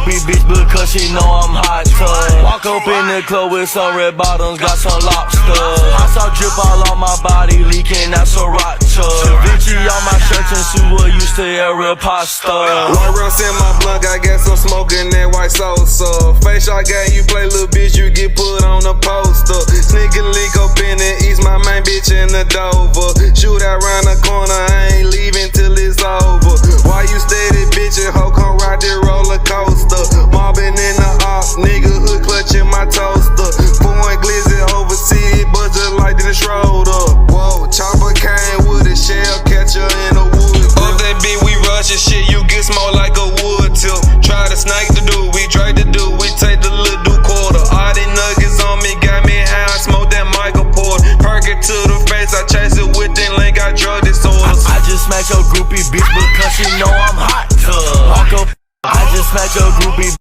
groupie bitch because she know I'm hot tub. Walk up in the club with some red bottoms, got some lobster. I saw drip all on my body leaking, that's a rock tub. Vinci on my shirt and suit, used to a real pasta. White rounds in my blunt, I got some smoke in that white salsa. Face shot game, you play little bitch, you get put on the poster. Sneak and leak up in the east, my main bitch in the Dover. Shoot out round the corner, I ain't leaving till it's over. Why you steady bitchin', ho, come ride this roller coaster. Mobbing in the op, nigga hood clutching my toaster. Pouring glizzy overseas, but just like the Schroeder. Whoa, chopper came with a shell catcher in a wood. Up that bitch, we rushin' shit, you get small like a wood tip. Try to snake the dude, we drag the dude, we take the little dude quarter. All these nuggets on me, got me high, I smoke that Michael Porter. Perk it to the face, I chase it with that link, got drug disorders. I just smacked your groupie bitch because she know I'm hot tub. Walk up, I just smacked your groupie